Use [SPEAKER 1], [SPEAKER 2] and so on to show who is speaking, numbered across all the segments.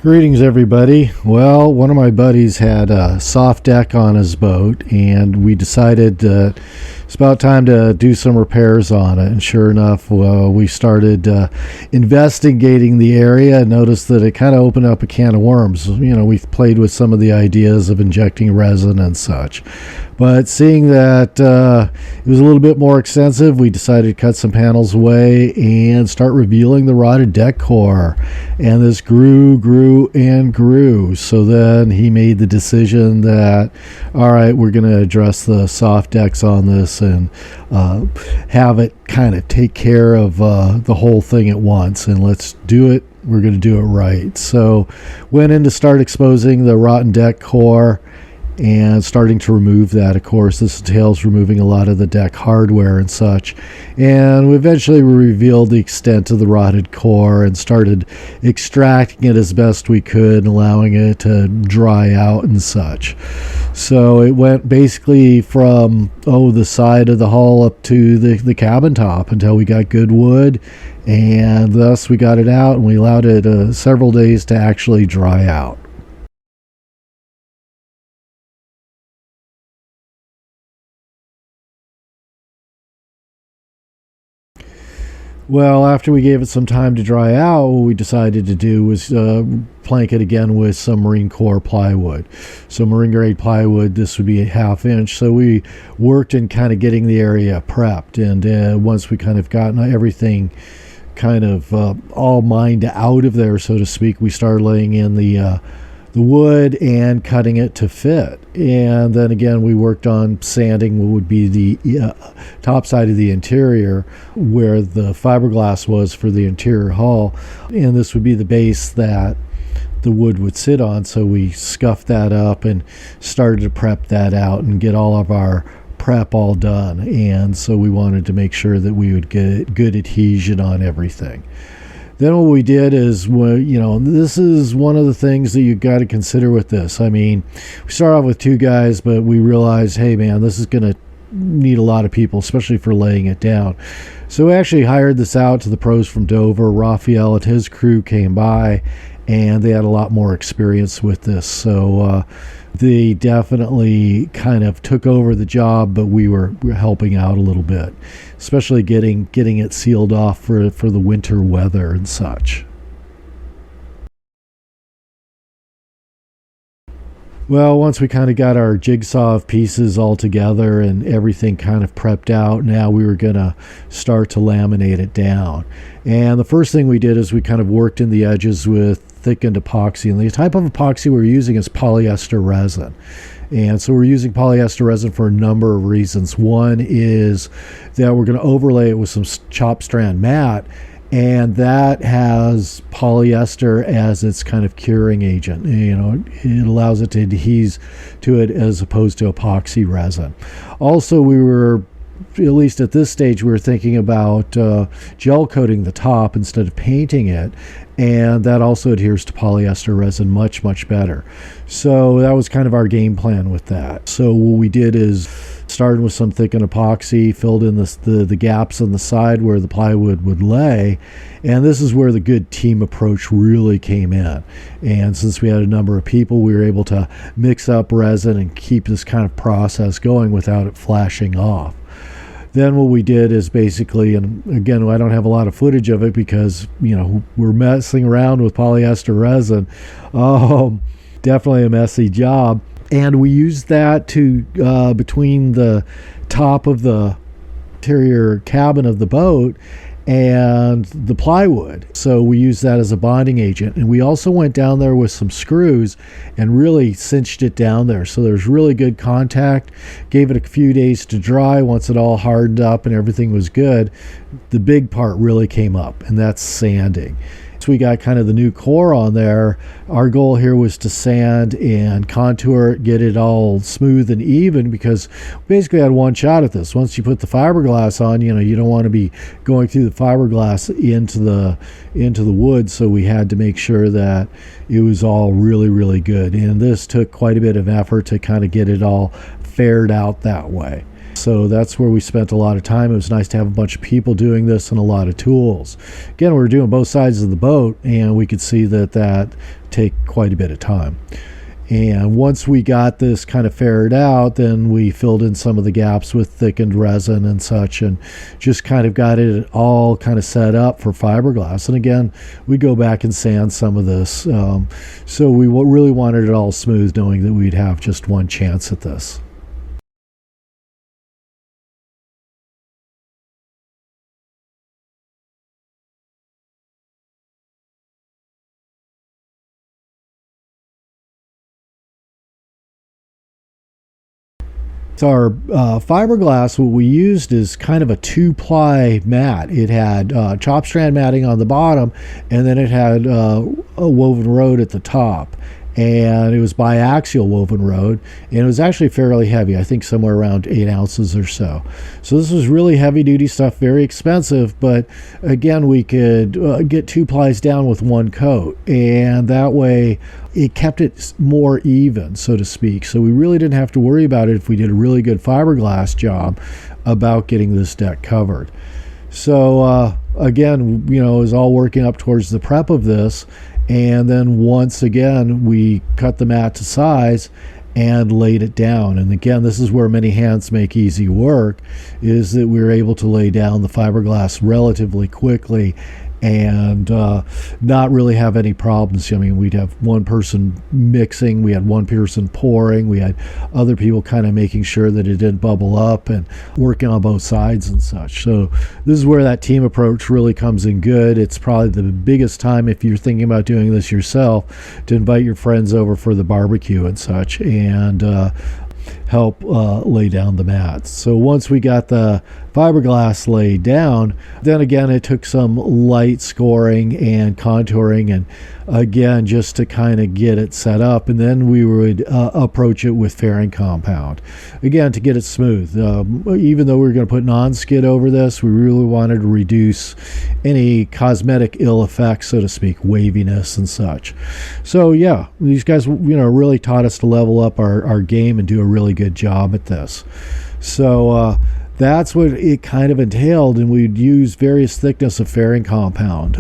[SPEAKER 1] Greetings, everybody. Well, one of my buddies had a soft deck on his boat, and we decided that it's about time to do some repairs on it. And sure enough, we started investigating the area and noticed that it kind of opened up a can of worms. You know, we played with some of the ideas of injecting resin and such. But seeing that it was a little bit more extensive, we decided to cut some panels away and start revealing the rotted deck core. And this grew and grew. So then he made the decision that, all right, we're going to address the soft decks on this and have it kind of take care of the whole thing at once. And let's do it. We're going to do it right. So went in to start exposing the rotten deck core and starting to remove that. Of course, this entails removing a lot of the deck hardware and such, and we eventually revealed the extent of the rotted core and started extracting it as best we could and allowing it to dry out and such. So it went basically from the side of the hull up to the cabin top until we got good wood, and thus we got it out and we allowed it several days to actually dry out. Well, after we gave it some time to dry out, what we decided to do was plank it again with some Marine Corps plywood. So marine grade plywood, this would be a 1/2 inch. So we worked in kind of getting the area prepped. And once we kind of gotten everything kind of all mined out of there, so to speak, we started laying in the wood and cutting it to fit. And then again, we worked on sanding what would be the top side of the interior where the fiberglass was for the interior hull. And this would be the base that the wood would sit on. So we scuffed that up and started to prep that out and get all of our prep all done. And so we wanted to make sure that we would get good adhesion on everything. Then what we did is, this is one of the things that you got to consider with this. I mean, we started off with 2 guys, but we realized, hey man, this is going to need a lot of people, especially for laying it down. So we actually hired this out to the pros from Dover. Rafael and his crew came by, and they had a lot more experience with this. So they definitely kind of took over the job, but we were helping out a little bit, especially getting it sealed off for the winter weather and such. Well, once we kind of got our jigsaw of pieces all together and everything kind of prepped out, now we were going to start to laminate it down. And the first thing we did is we kind of worked in the edges with thickened epoxy. And the type of epoxy we're using is polyester resin. And so we're using polyester resin for a number of reasons. One is that we're going to overlay it with some chopped strand mat, and that has polyester as its kind of curing agent. It allows it to adhere to it as opposed to epoxy resin. Also, we were, at least at this stage, we were thinking about gel coating the top instead of painting it, and that also adheres to polyester resin much better. So that was kind of our game plan with that. So what we did is started with some thickened epoxy, filled in the gaps on the side where the plywood would lay, and this is where the good team approach really came in. And since we had a number of people, we were able to mix up resin and keep this kind of process going without it flashing off. Then what we did is basically, and again, I don't have a lot of footage of it because, we're messing around with polyester resin. Definitely a messy job. And we used that to, between the top of the interior cabin of the boat and the plywood. So we used that as a bonding agent. And we also went down there with some screws and really cinched it down there. So there's really good contact. Gave it a few days to dry. Once it all hardened up and everything was good, the big part really came up, and that's sanding. So we got kind of the new core on there. Our goal here was to sand and contour it, get it all smooth and even, because we basically had one shot at this. Once you put the fiberglass on, you don't want to be going through the fiberglass into the wood. So we had to make sure that it was all really good. And this took quite a bit of effort to kind of get it all fared out that way. So that's where we spent a lot of time. It was nice to have a bunch of people doing this and a lot of tools. Again, we were doing both sides of the boat, and we could see that take quite a bit of time. And once we got this kind of ferreted out, then we filled in some of the gaps with thickened resin and such, and just kind of got it all kind of set up for fiberglass. And again, we go back and sand some of this. So we really wanted it all smooth, knowing that we'd have just one chance at this. So our fiberglass, what we used is kind of a 2-ply mat. It had chop strand matting on the bottom, and then it had a woven road at the top. And it was biaxial woven road, and it was actually fairly heavy. I think somewhere around 8 ounces or so. So this was really heavy duty stuff, very expensive, but again, we could get 2 plies down with 1 coat, and that way it kept it more even, so to speak. So we really didn't have to worry about it if we did a really good fiberglass job about getting this deck covered. So again, it was all working up towards the prep of this. And then once again, we cut the mat to size and laid it down. And again, this is where many hands make easy work, is that we were able to lay down the fiberglass relatively quickly and not really have any problems. I mean, we'd have one person mixing, we had one person pouring, we had other people kind of making sure that it didn't bubble up and working on both sides and such. So this is where that team approach really comes in good. It's probably the biggest time, if you're thinking about doing this yourself, to invite your friends over for the barbecue and such, and help lay down the mats. So once we got the fiberglass laid down, then again it took some light scoring and contouring, and again just to kind of get it set up, and then we would approach it with fairing compound again to get it smooth. Even though we were going to put non-skid over this, we really wanted to reduce any cosmetic ill effects, so to speak, waviness and such. So yeah, these guys really taught us to level up our game and do a really good job at this. So that's what it kind of entailed, and we'd use various thickness of fairing compound,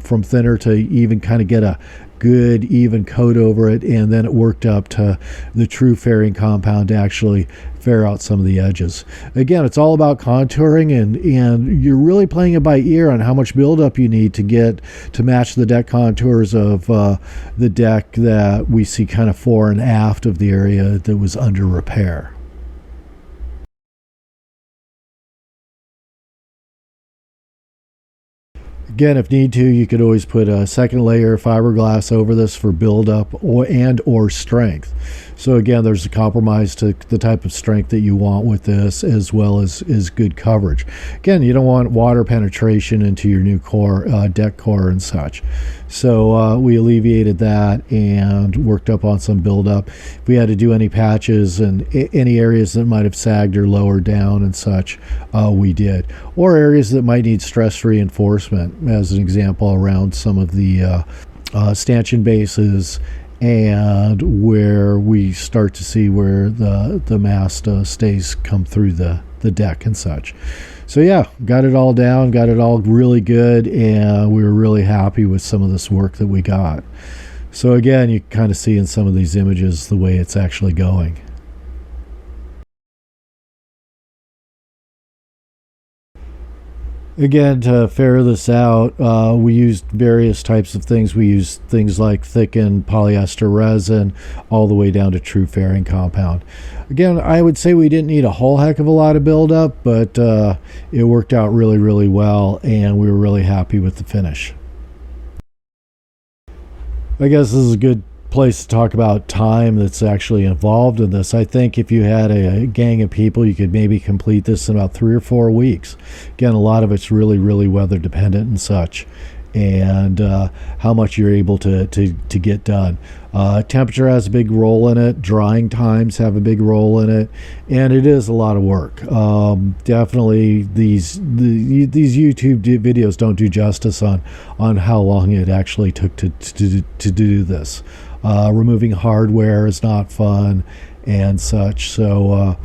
[SPEAKER 1] from thinner to even kind of get a good even coat over it, and then it worked up to the true fairing compound to actually fair out some of the edges. Again, it's all about contouring, and you're really playing it by ear on how much buildup you need to get to match the deck contours of the deck that we see kind of fore and aft of the area that was under repair. Again, if need to, you could always put a second layer of fiberglass over this for buildup or strength. So again, there's a compromise to the type of strength that you want with this, as well as good coverage. Again, you don't want water penetration into your new core, deck core and such. So we alleviated that and worked up on some buildup. If we had to do any patches and any areas that might have sagged or lowered down and such, we did. Or areas that might need stress reinforcement, as an example, around some of the stanchion bases, and where we start to see where the mast stays come through the deck and such. So yeah, got it all down, got it all really good, and we were really happy with some of this work that we got. So again, you kind of see in some of these images the way it's actually going. Again, to fair this out, we used various types of things. We used things like thickened polyester resin all the way down to true fairing compound. Again, I would say we didn't need a whole heck of a lot of buildup, but it worked out really, really well, and we were really happy with the finish. I guess this is a good place to talk about time that's actually involved in this. I think if you had a gang of people, you could maybe complete this in about 3 or 4 weeks. Again, a lot of it's really, really weather dependent and such, and how much you're able to get done. Temperature has a big role in it. Drying times have a big role in it, and it is a lot of work. Definitely, these YouTube videos don't do justice on how long it actually took to do this. Removing hardware is not fun and such. So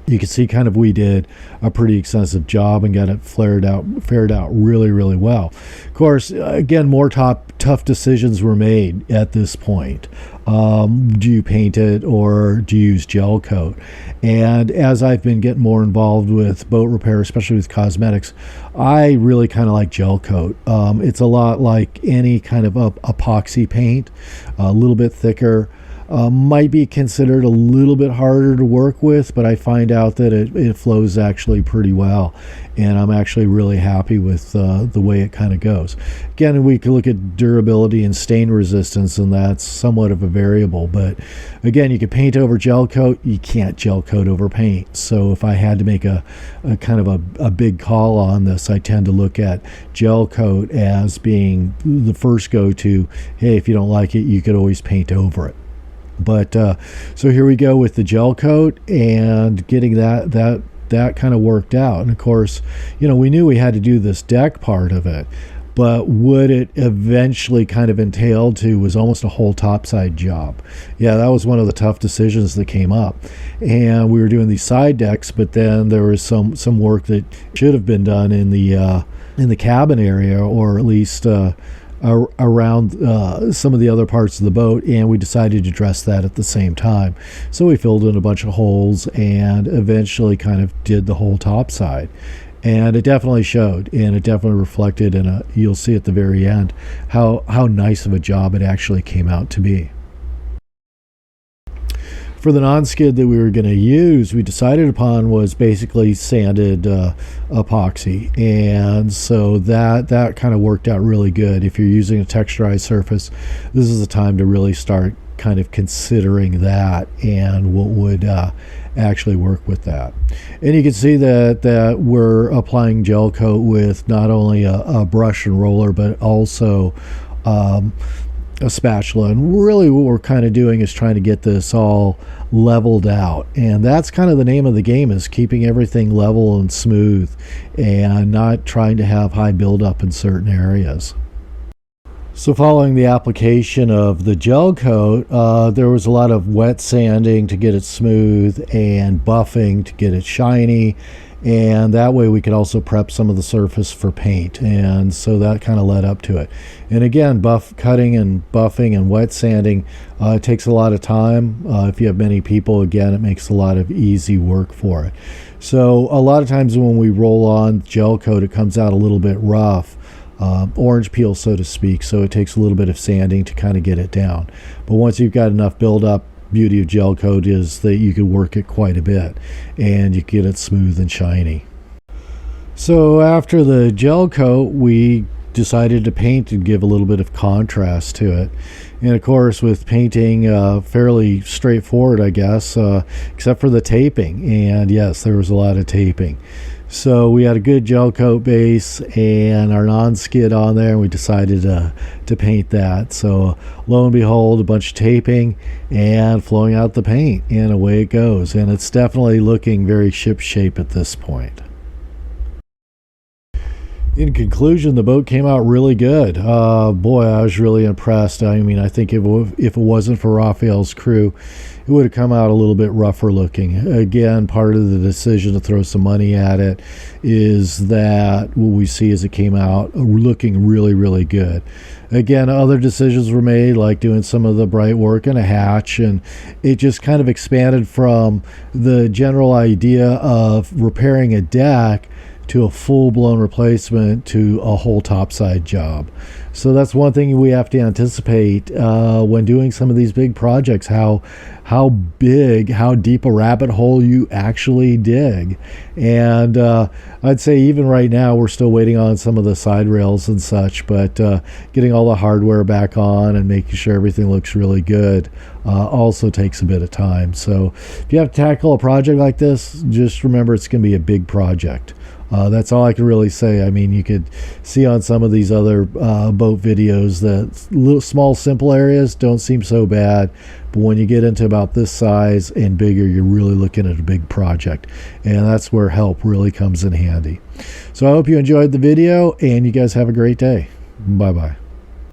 [SPEAKER 1] You can see kind of we did a pretty extensive job and got it fared out really, really well. Of course, again, more tough decisions were made at this point. Do you paint it or do you use gel coat? And as I've been getting more involved with boat repair, especially with cosmetics, I really kind of like gel coat. It's a lot like any kind of epoxy paint, a little bit thicker. Might be considered a little bit harder to work with, but I find out that it flows actually pretty well, and I'm actually really happy with the way it kind of goes. Again, we could look at durability and stain resistance, and that's somewhat of a variable, but again, you can paint over gel coat, you can't gel coat over paint. So if I had to make a kind of a big call on this, I tend to look at gel coat as being the first go-to. Hey, if you don't like it, you could always paint over it. But so here we go with the gel coat and getting that kind of worked out. And of course, you know, we knew we had to do this deck part of it, but what it eventually kind of entailed to was almost a whole topside job. Yeah, that was one of the tough decisions that came up. And we were doing these side decks, but then there was some work that should have been done in the cabin area, or at least around some of the other parts of the boat, and we decided to dress that at the same time. So we filled in a bunch of holes and eventually kind of did the whole top side. And it definitely showed, and it definitely reflected in you'll see at the very end how nice of a job it actually came out to be. For the non-skid that we were going to use, we decided upon was basically sanded epoxy, and so that kind of worked out really good. If you're using a texturized surface, this is the time to really start kind of considering that and what would actually work with that. And you can see that we're applying gel coat with not only a brush and roller, but also a spatula. And really what we're kind of doing is trying to get this all leveled out, and that's kind of the name of the game, is keeping everything level and smooth and not trying to have high buildup in certain areas. So following the application of the gel coat, there was a lot of wet sanding to get it smooth and buffing to get it shiny, and that way we could also prep some of the surface for paint, and so that kind of led up to it. And again, cutting and buffing and wet sanding takes a lot of time. If you have many people, again, it makes a lot of easy work for it. So a lot of times when we roll on gel coat, it comes out a little bit rough, orange peel, so to speak, so it takes a little bit of sanding to kind of get it down. But once you've got enough buildup, beauty of gel coat is that you can work it quite a bit and you get it smooth and shiny. So after the gel coat, we decided to paint and give a little bit of contrast to it. And of course, with painting, fairly straightforward, I guess, except for the taping. And yes, there was a lot of taping. So we had a good gel coat base and our non-skid on there, and we decided to paint that. So lo and behold, a bunch of taping and flowing out the paint, and away it goes. And it's definitely looking very ship shape at this point. In conclusion, the boat came out really good. Boy, I was really impressed. I mean, I think if it wasn't for Rafael's crew, it would have come out a little bit rougher looking. Again, part of the decision to throw some money at it is that what we see is it came out looking really, really good. Again, other decisions were made, like doing some of the bright work and a hatch, and it just kind of expanded from the general idea of repairing a deck to a full-blown replacement to a whole topside job. So that's one thing we have to anticipate when doing some of these big projects, how deep a rabbit hole you actually dig. And I'd say even right now we're still waiting on some of the side rails and such, but getting all the hardware back on and making sure everything looks really good also takes a bit of time. So if you have to tackle a project like this, just remember it's going to be a big project. That's all I can really say. I mean, you could see on some of these other boat videos that little small simple areas don't seem so bad, but when you get into about this size and bigger, you're really looking at a big project, and that's where help really comes in handy. So I hope you enjoyed the video, and you guys have a great day. Bye bye.